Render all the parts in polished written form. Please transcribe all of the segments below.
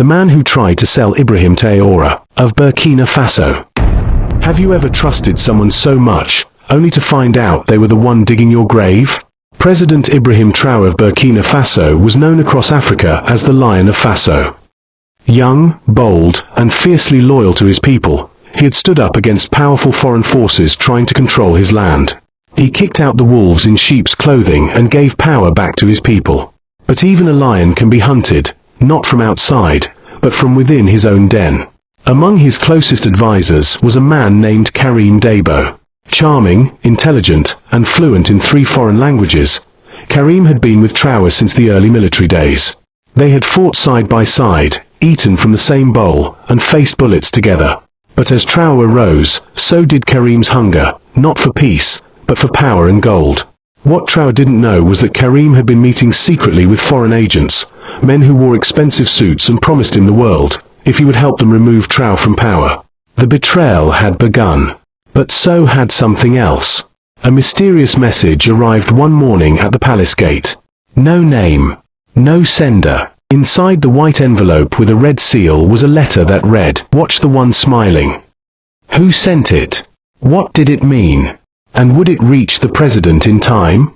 the man who tried to sell Ibrahim Traoré of Burkina Faso. Have you ever trusted someone so much, only to find out they were the one digging your grave? President Ibrahim Traoré of Burkina Faso was known across Africa as the Lion of Faso. Young, bold, and fiercely loyal to his people, he had stood up against powerful foreign forces trying to control his land. He kicked out the wolves in sheep's clothing and gave power back to his people. But even a lion can be hunted, not from outside, but from within his own den. Among his closest advisors was a man named Karim. Charming, intelligent, and fluent in 3 foreign languages, Karim had been with Traoré since the early military days. They had fought side by side, eaten from the same bowl, and faced bullets together. But as Traoré rose, so did Karim's hunger, not for peace, but for power and gold. What Traoré didn't know was that Karim had been meeting secretly with foreign agents, men who wore expensive suits and promised him the world, if he would help them remove Traoré from power. The betrayal had begun. But so had something else. A mysterious message arrived one morning at the palace gate. No name. No sender. Inside the white envelope with a red seal was a letter that read, "Watch the one smiling." Who sent it? What did it mean? And would it reach the president in time?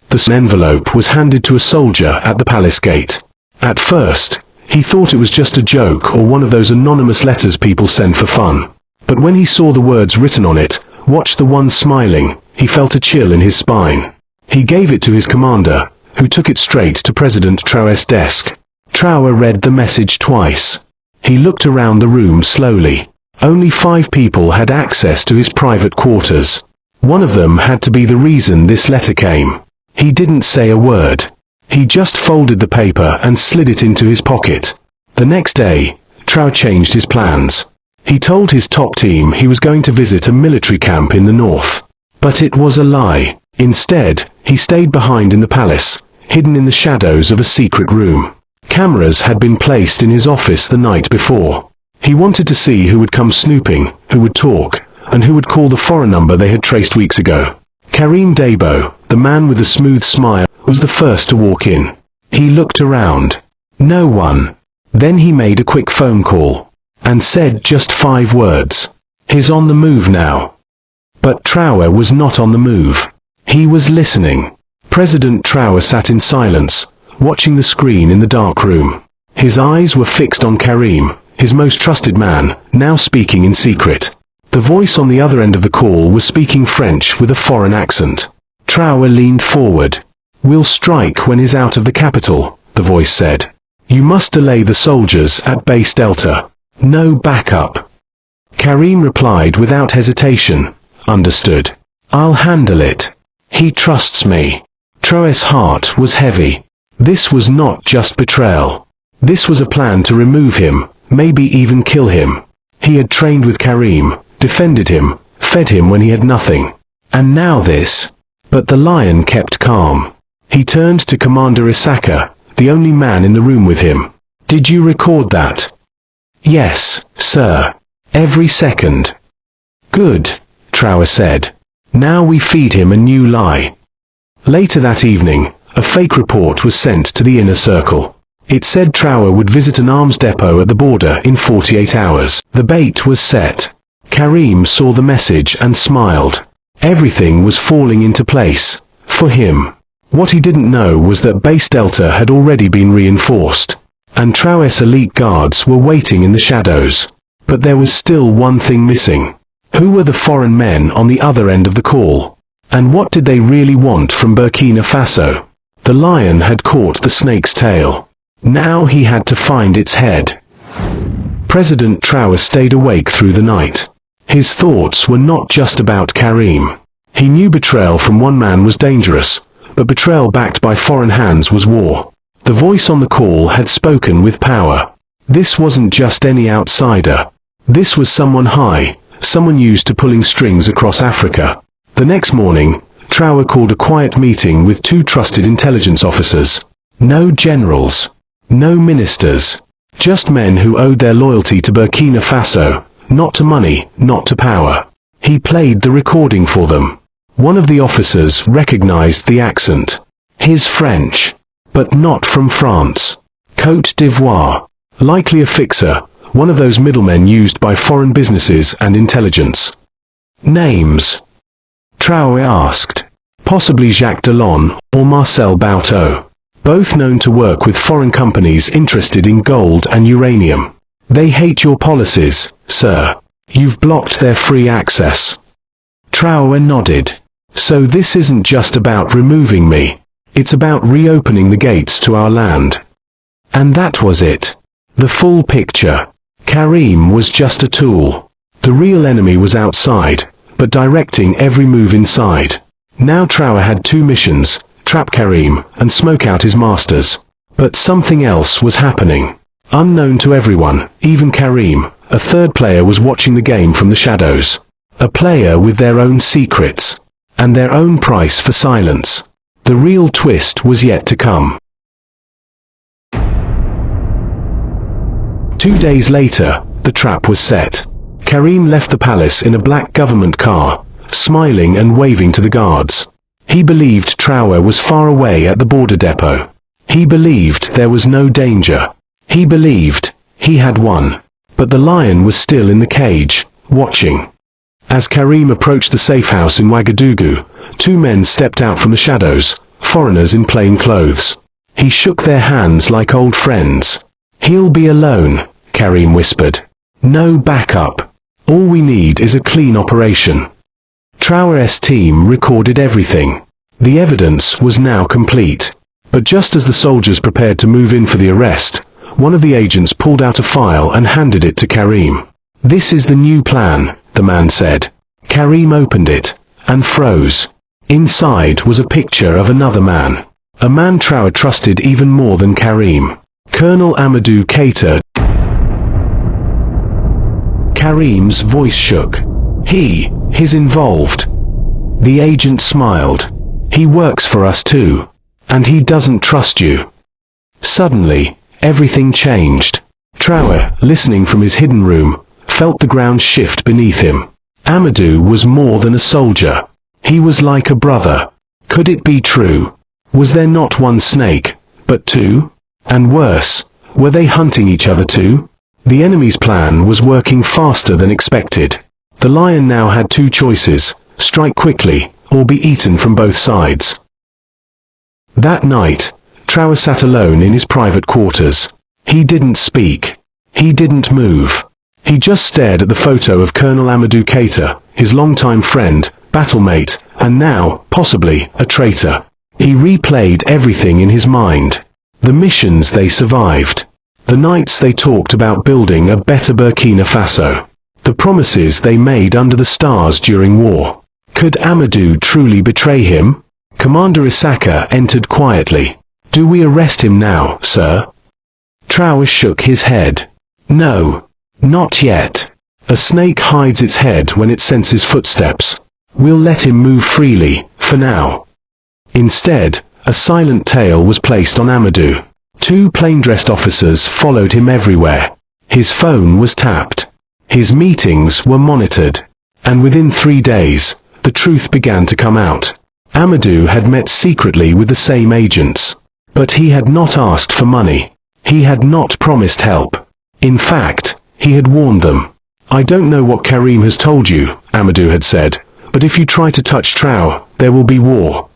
The envelope was handed to a soldier at the palace gate. At first, he thought it was just a joke or one of those anonymous letters people send for fun. But when he saw the words written on it, "Watch the one smiling," he felt a chill in his spine. He gave it to his commander, who took it straight to President Traoré's desk. Traoré read the message twice. He looked around the room slowly. Only 5 people had access to his private quarters. One of them had to be the reason this letter came. He didn't say a word. He just folded the paper and slid it into his pocket. The next day, Traoré changed his plans. He told his top team he was going to visit a military camp in the north. But it was a lie. Instead, he stayed behind in the palace, hidden in the shadows of a secret room. Cameras had been placed in his office the night before. He wanted to see who would come snooping, who would talk, and who would call the foreign number they had traced weeks ago. Karim, the man with the smooth smile, was the first to walk in. He looked around. No one. Then he made a quick phone call and said just 5 words. "He's on the move now." But Traoré was not on the move. He was listening. President Traoré sat in silence, watching the screen in the dark room. His eyes were fixed on Karim, his most trusted man, now speaking in secret. The voice on the other end of the call was speaking French with a foreign accent. Traoré leaned forward. "We'll strike when he's out of the capital," the voice said. "You must delay the soldiers at base Delta. No backup." Karim replied without hesitation, "Understood. I'll handle it. He trusts me." Traoré's heart was heavy. This was not just betrayal. This was a plan to remove him, maybe even kill him. He had trained with Karim, defended him, fed him when he had nothing. And now this. But the lion kept calm. He turned to Commander Isaka, the only man in the room with him. "Did you record that?" "Yes, sir. Every second." "Good," Traoré said. "Now we feed him a new lie." Later that evening, a fake report was sent to the inner circle. It said Traoré would visit an arms depot at the border in 48 hours. The bait was set. Karim saw the message and smiled. Everything was falling into place. For him. What he didn't know was that Base Delta had already been reinforced. And Traoré's elite guards were waiting in the shadows. But there was still one thing missing. Who were the foreign men on the other end of the call? And what did they really want from Burkina Faso? The lion had caught the snake's tail. Now he had to find its head. President Traoré stayed awake through the night. His thoughts were not just about Karim. He knew betrayal from one man was dangerous, but betrayal backed by foreign hands was war. The voice on the call had spoken with power. This wasn't just any outsider. This was someone high, someone used to pulling strings across Africa. The next morning, Traoré called a quiet meeting with 2 trusted intelligence officers. No generals. No ministers. Just men who owed their loyalty to Burkina Faso, not to money, not to power. He played the recording for them. One of the officers recognized the accent. His French. But not from France. Côte d'Ivoire. Likely a fixer, one of those middlemen used by foreign businesses and intelligence. Names? Traore asked. Possibly Jacques Delon or Marcel Bauteau. Both known to work with foreign companies interested in gold and uranium. They hate your policies, sir. You've blocked their free access. Traore nodded. So this isn't just about removing me. It's about reopening the gates to our land. And that was it. The full picture. Karim was just a tool. The real enemy was outside, but directing every move inside. Now Traore had two missions, trap Karim and smoke out his masters. But something else was happening. Unknown to everyone, even Karim, a third player was watching the game from the shadows. A player with their own secrets. And their own price for silence. The real twist was yet to come. 2 days later, the trap was set. Karim left the palace in a black government car, smiling and waving to the guards. He believed Traore was far away at the border depot. He believed there was no danger. He believed he had won. But the lion was still in the cage, watching. As Karim approached the safe house in Ouagadougou, two men stepped out from the shadows, foreigners in plain clothes. He shook their hands like old friends. He'll be alone, Karim whispered. No backup. All we need is a clean operation. Traore's team recorded everything. The evidence was now complete. But just as the soldiers prepared to move in for the arrest, one of the agents pulled out a file and handed it to Karim. This is the new plan, the man said. Karim opened it, and froze. Inside was a picture of another man. A man Traore trusted even more than Karim. Colonel Amadou Keita. Karim's voice shook. He's involved. The agent smiled. He works for us too. And he doesn't trust you. Suddenly, everything changed. Traore, listening from his hidden room, felt the ground shift beneath him. Amadou was more than a soldier. He was like a brother. Could it be true? Was there not one snake, but two? And worse, were they hunting each other too? The enemy's plan was working faster than expected. The lion now had two choices, strike quickly, or be eaten from both sides. That night, Traore sat alone in his private quarters. He didn't speak. He didn't move. He just stared at the photo of Colonel Amadou Keita, his longtime friend, battlemate, and now, possibly, a traitor. He replayed everything in his mind. The missions they survived. The nights they talked about building a better Burkina Faso. The promises they made under the stars during war. Could Amadou truly betray him? Commander Isaka entered quietly. Do we arrest him now, sir? Traore shook his head. No. Not yet. A snake hides its head when it senses footsteps. We'll let him move freely, for now. Instead, a silent tail was placed on Amadou. Two plain-dressed officers followed him everywhere. His phone was tapped. His meetings were monitored. And within 3 days, the truth began to come out. Amadou had met secretly with the same agents. But he had not asked for money. He had not promised help. In fact, he had warned them. I don't know what Karim has told you, Amadou had said, but if you try to touch Traore, there will be war.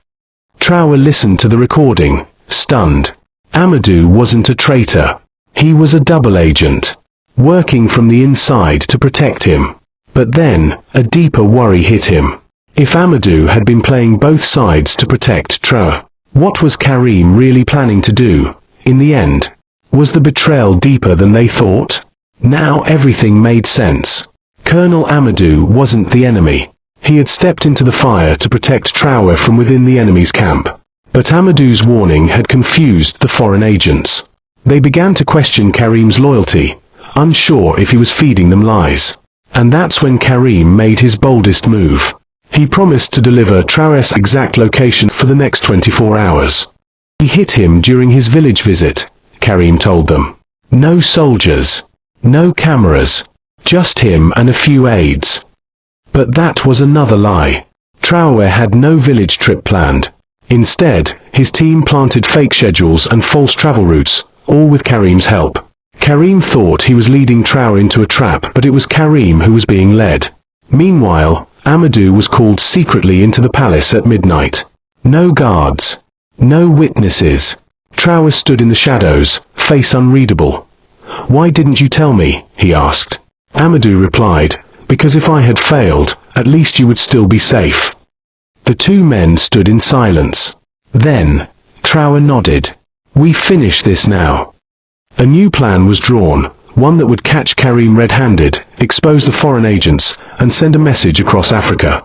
Traore listened to the recording, stunned. Amadou wasn't a traitor. He was a double agent, working from the inside to protect him. But then, a deeper worry hit him. If Amadou had been playing both sides to protect Traore, what was Karim really planning to do, in the end? Was the betrayal deeper than they thought? Now everything made sense. Colonel Amadou wasn't the enemy. He had stepped into the fire to protect Traore from within the enemy's camp. But Amadou's warning had confused the foreign agents. They began to question Karim's loyalty, unsure if he was feeding them lies. And that's when Karim made his boldest move. He promised to deliver Traore's exact location for the next 24 hours. He hit him during his village visit, Karim told them. No soldiers. No cameras. Just him and a few aides. But that was another lie. Traore had no village trip planned. Instead, his team planted fake schedules and false travel routes, all with Karim's help. Karim thought he was leading Traore into a trap, but it was Karim who was being led. Meanwhile, Amadou was called secretly into the palace at midnight. No guards. No witnesses. Traore stood in the shadows, face unreadable. "Why didn't you tell me?" he asked. Amadou replied, "Because if I had failed, at least you would still be safe." The two men stood in silence. Then, Traore nodded. "We finish this now." A new plan was drawn, one that would catch Karim red-handed, expose the foreign agents, and send a message across Africa.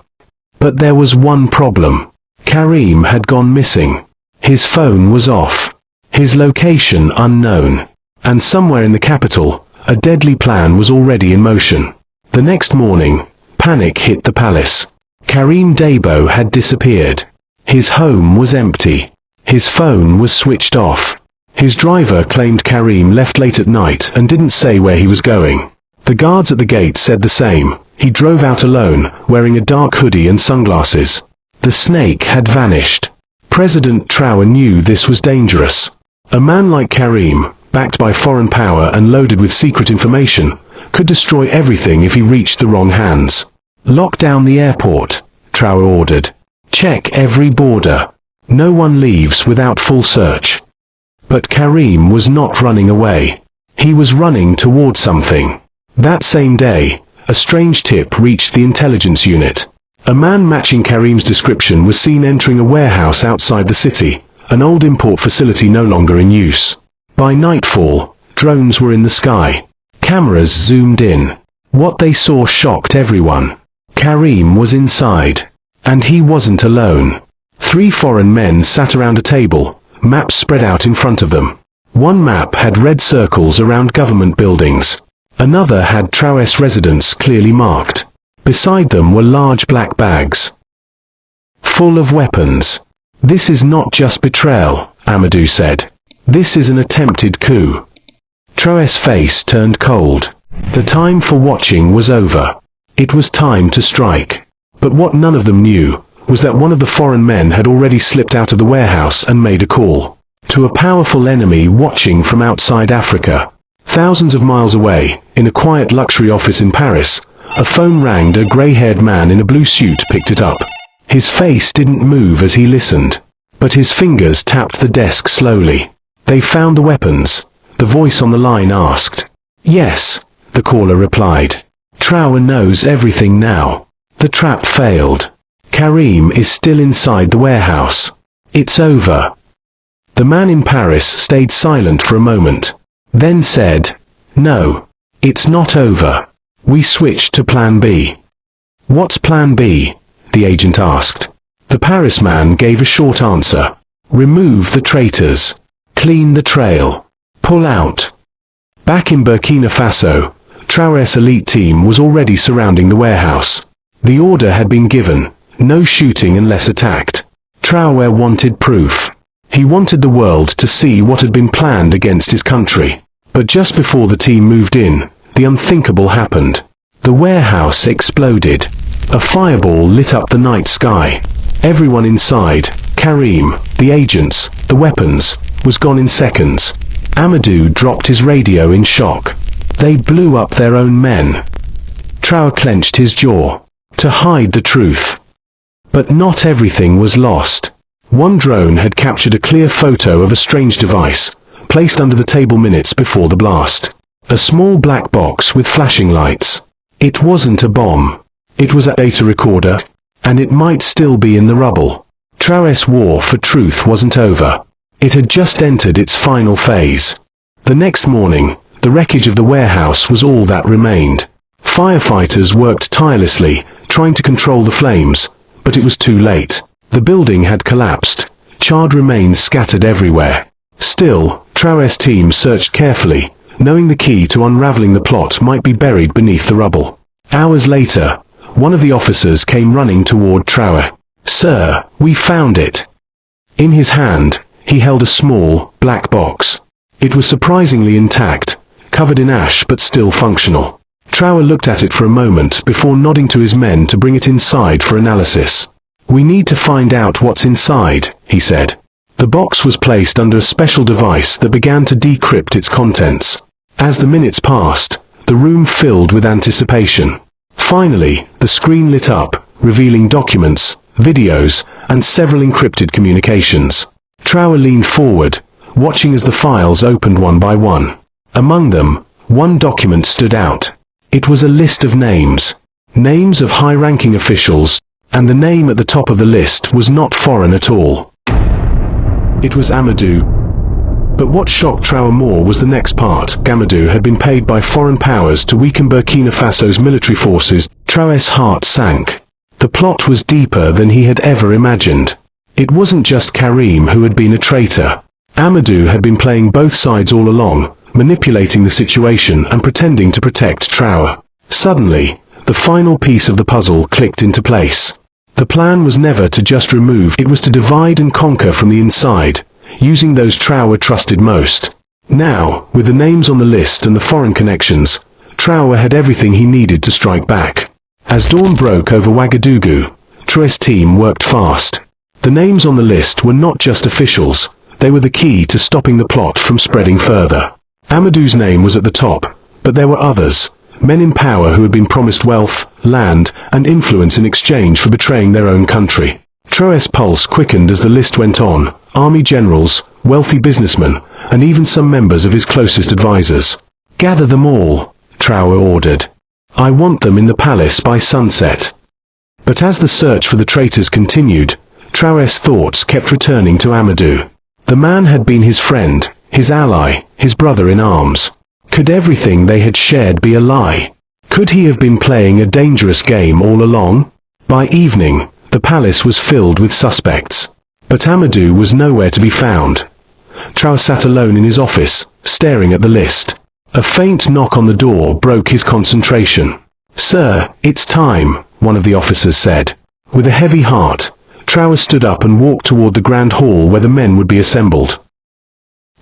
But there was one problem. Karim had gone missing. His phone was off. His location unknown. And somewhere in the capital, a deadly plan was already in motion. The next morning, panic hit the palace. Karim Dabo had disappeared. His home was empty. His phone was switched off. His driver claimed Karim left late at night and didn't say where he was going. The guards at the gate said the same. He drove out alone, wearing a dark hoodie and sunglasses. The snake had vanished. President Traore knew this was dangerous. A man like Karim, backed by foreign power and loaded with secret information, could destroy everything if he reached the wrong hands. "Lock down the airport," Traore ordered. "Check every border. No one leaves without full search." But Karim was not running away. He was running toward something. That same day, a strange tip reached the intelligence unit. A man matching Karim's description was seen entering a warehouse outside the city, an old import facility no longer in use. By nightfall, drones were in the sky. Cameras zoomed in. What they saw shocked everyone. Karim was inside. And he wasn't alone. 3 foreign men sat around a table, maps spread out in front of them. One map had red circles around government buildings. Another had Traore's residence clearly marked. Beside them were large black bags, full of weapons. "This is not just betrayal," Amadou said. "This is an attempted coup." Traore's face turned cold. The time for watching was over. It was time to strike. But what none of them knew was that one of the foreign men had already slipped out of the warehouse and made a call to a powerful enemy watching from outside Africa. Thousands of miles away, in a quiet luxury office in Paris, a phone rang and a grey-haired man in a blue suit picked it up. His face didn't move as he listened, but his fingers tapped the desk slowly. "They found the weapons?" the voice on the line asked. "Yes," the caller replied. "Traore knows everything now. The trap failed. Karim is still inside the warehouse. It's over." The man in Paris stayed silent for a moment, then said, "No, it's not over. We switched to Plan B." "What's Plan B?" the agent asked. The Paris man gave a short answer. "Remove the traitors. Clean the trail. Pull out." Back in Burkina Faso, Traore's elite team was already surrounding the warehouse. The order had been given, no shooting unless attacked. Traore wanted proof. He wanted the world to see what had been planned against his country. But just before the team moved in, the unthinkable happened. The warehouse exploded. A fireball lit up the night sky. Everyone inside, Karim, the agents, the weapons, was gone in seconds. Amadou dropped his radio in shock. They blew up their own men. Traore clenched his jaw to hide the truth. But not everything was lost. One drone had captured a clear photo of a strange device, placed under the table minutes before the blast. A small black box with flashing lights. It wasn't a bomb. It was a data recorder, and it might still be in the rubble. Traore's war for truth wasn't over. It had just entered its final phase. The next morning, the wreckage of the warehouse was all that remained. Firefighters worked tirelessly, trying to control the flames, but it was too late. The building had collapsed, charred remains scattered everywhere. Still, Traore's team searched carefully, knowing the key to unraveling the plot might be buried beneath the rubble. Hours later, one of the officers came running toward Traore. "Sir, we found it." In his hand, he held a small, black box. It was surprisingly intact, covered in ash but still functional. Traore looked at it for a moment before nodding to his men to bring it inside for analysis. "We need to find out what's inside," he said. The box was placed under a special device that began to decrypt its contents. As the minutes passed, the room filled with anticipation. Finally, the screen lit up, revealing documents, videos, and several encrypted communications. Traore leaned forward, watching as the files opened one by one. Among them, one document stood out. It was a list of names. Names of high-ranking officials, and the name at the top of the list was not foreign at all. It was Amadou. But what shocked Traore more was the next part. Amadou had been paid by foreign powers to weaken Burkina Faso's military forces. Traore's heart sank. The plot was deeper than he had ever imagined. It wasn't just Karim who had been a traitor. Amadou had been playing both sides all along, manipulating the situation and pretending to protect Traore. Suddenly, the final piece of the puzzle clicked into place. The plan was never to just remove, it was to divide and conquer from the inside, using those Traore trusted most. Now, with the names on the list and the foreign connections, Traore had everything he needed to strike back. As dawn broke over Ouagadougou, Traore's team worked fast. The names on the list were not just officials, they were the key to stopping the plot from spreading further. Amadou's name was at the top, but there were others, men in power who had been promised wealth, land, and influence in exchange for betraying their own country. Traore's pulse quickened as the list went on: army generals, wealthy businessmen, and even some members of his closest advisors. "Gather them all," Traore ordered. "I want them in the palace by sunset." But as the search for the traitors continued, Traore's thoughts kept returning to Amadou. The man had been his friend, his ally, his brother in arms. Could everything they had shared be a lie? Could he have been playing a dangerous game all along? By evening, the palace was filled with suspects. But Amadou was nowhere to be found. Traore sat alone in his office, staring at the list. A faint knock on the door broke his concentration. "Sir, it's time," one of the officers said. With a heavy heart, Traore stood up and walked toward the grand hall where the men would be assembled.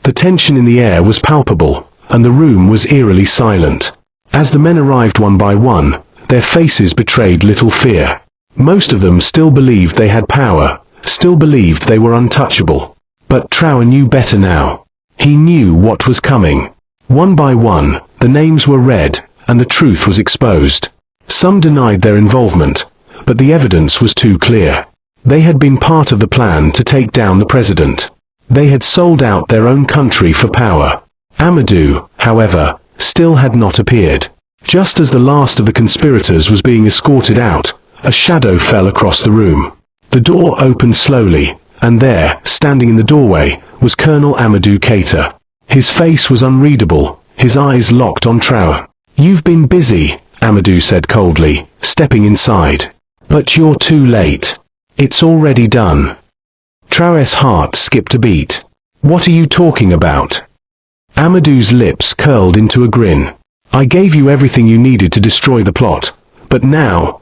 The tension in the air was palpable, and the room was eerily silent. As the men arrived one by one, their faces betrayed little fear. Most of them still believed they had power, still believed they were untouchable. But Traore knew better now. He knew what was coming. One by one, the names were read, and the truth was exposed. Some denied their involvement, but the evidence was too clear. They had been part of the plan to take down the president. They had sold out their own country for power. Amadou, however, still had not appeared. Just as the last of the conspirators was being escorted out, a shadow fell across the room. The door opened slowly, and there, standing in the doorway, was Colonel Amadou Keita. His face was unreadable, his eyes locked on Traore. "You've been busy," Amadou said coldly, stepping inside. "But you're too late. It's already done." Traore's heart skipped a beat. "What are you talking about?" Amadou's lips curled into a grin. "I gave you everything you needed to destroy the plot, but now,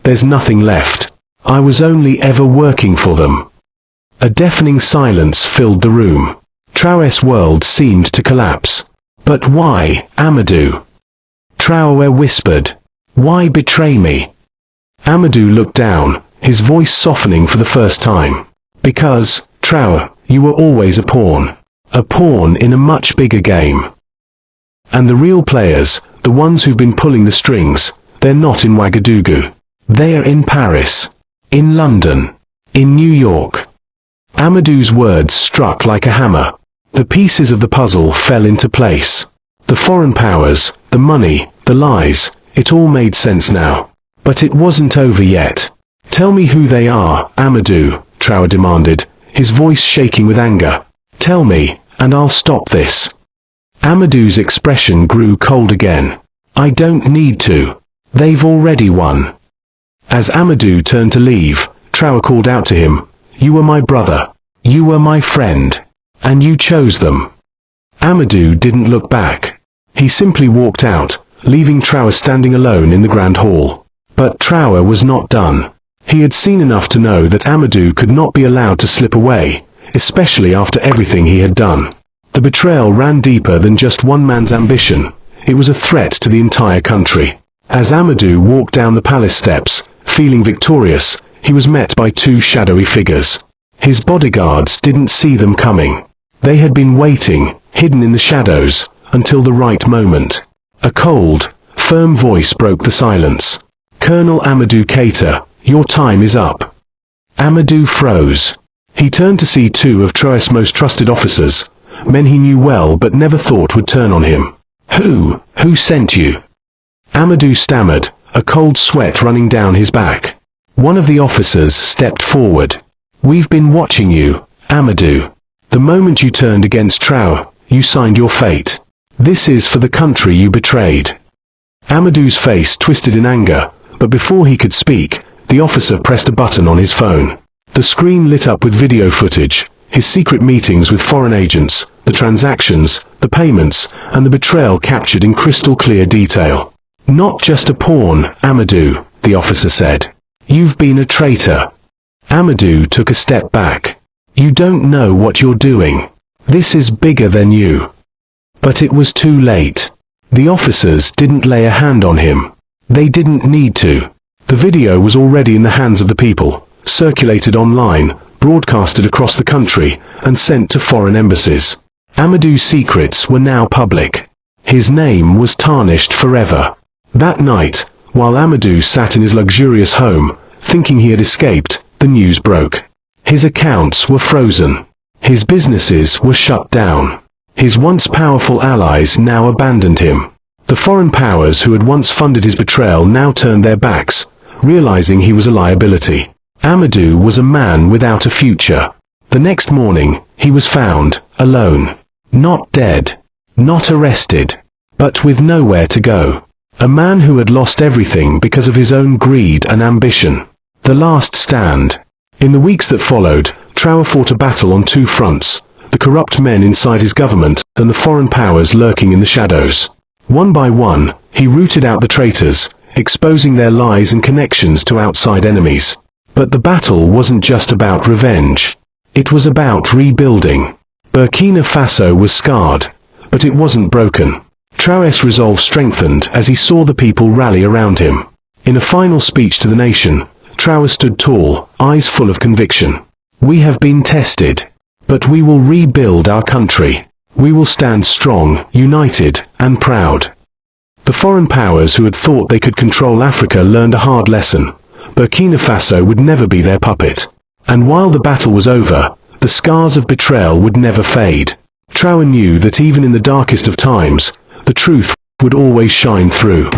there's nothing left. I was only ever working for them." A deafening silence filled the room. Traore's world seemed to collapse. "But why, Amadou?" Traore whispered. "Why betray me?" Amadou looked down, his voice softening for the first time. "Because, Traore, you were always a pawn. A pawn in a much bigger game. And the real players, the ones who've been pulling the strings, they're not in Ouagadougou. They're in Paris. In London. In New York." Amadou's words struck like a hammer. The pieces of the puzzle fell into place. The foreign powers, the money, the lies, it all made sense now. But it wasn't over yet. "Tell me who they are, Amadou," Traore demanded, his voice shaking with anger. "Tell me, and I'll stop this." Amadou's expression grew cold again. "I don't need to. They've already won." As Amadou turned to leave, Traore called out to him, "You were my brother. You were my friend. And you chose them." Amadou didn't look back. He simply walked out, leaving Traore standing alone in the grand hall. But Traore was not done. He had seen enough to know that Amadou could not be allowed to slip away, especially after everything he had done. The betrayal ran deeper than just one man's ambition. It was a threat to the entire country. As Amadou walked down the palace steps, feeling victorious, he was met by two shadowy figures. His bodyguards didn't see them coming. They had been waiting, hidden in the shadows, until the right moment. A cold, firm voice broke the silence. "Colonel Amadou Keita, your time is up." Amadou froze. He turned to see two of Traoré's most trusted officers, men he knew well but never thought would turn on him. Who sent you?" Amadou stammered, a cold sweat running down his back. One of the officers stepped forward. "We've been watching you, Amadou. The moment you turned against Traoré, you signed your fate. This is for the country you betrayed." Amadou's face twisted in anger, but before he could speak, the officer pressed a button on his phone. The screen lit up with video footage, his secret meetings with foreign agents, the transactions, the payments, and the betrayal captured in crystal clear detail. "Not just a pawn, Amadou," the officer said. "You've been a traitor." Amadou took a step back. "You don't know what you're doing. This is bigger than you." But it was too late. The officers didn't lay a hand on him. They didn't need to. The video was already in the hands of the people, circulated online, broadcasted across the country, and sent to foreign embassies. Amadou's secrets were now public. His name was tarnished forever. That night, while Amadou sat in his luxurious home, thinking he had escaped, the news broke. His accounts were frozen. His businesses were shut down. His once powerful allies now abandoned him. The foreign powers who had once funded his betrayal now turned their backs, realizing he was a liability. Amadou was a man without a future. The next morning, he was found, alone. Not dead. Not arrested. But with nowhere to go. A man who had lost everything because of his own greed and ambition. The last stand. In the weeks that followed, Traoré fought a battle on two fronts, the corrupt men inside his government and the foreign powers lurking in the shadows. One by one, he rooted out the traitors, exposing their lies and connections to outside enemies. But the battle wasn't just about revenge. It was about rebuilding. Burkina Faso was scarred, but it wasn't broken. Traoré's resolve strengthened as he saw the people rally around him. In a final speech to the nation, Traoré stood tall, eyes full of conviction. "We have been tested, but we will rebuild our country. We will stand strong, united, and proud." The foreign powers who had thought they could control Africa learned a hard lesson. Burkina Faso would never be their puppet. And while the battle was over, the scars of betrayal would never fade. Traoré knew that even in the darkest of times, the truth would always shine through.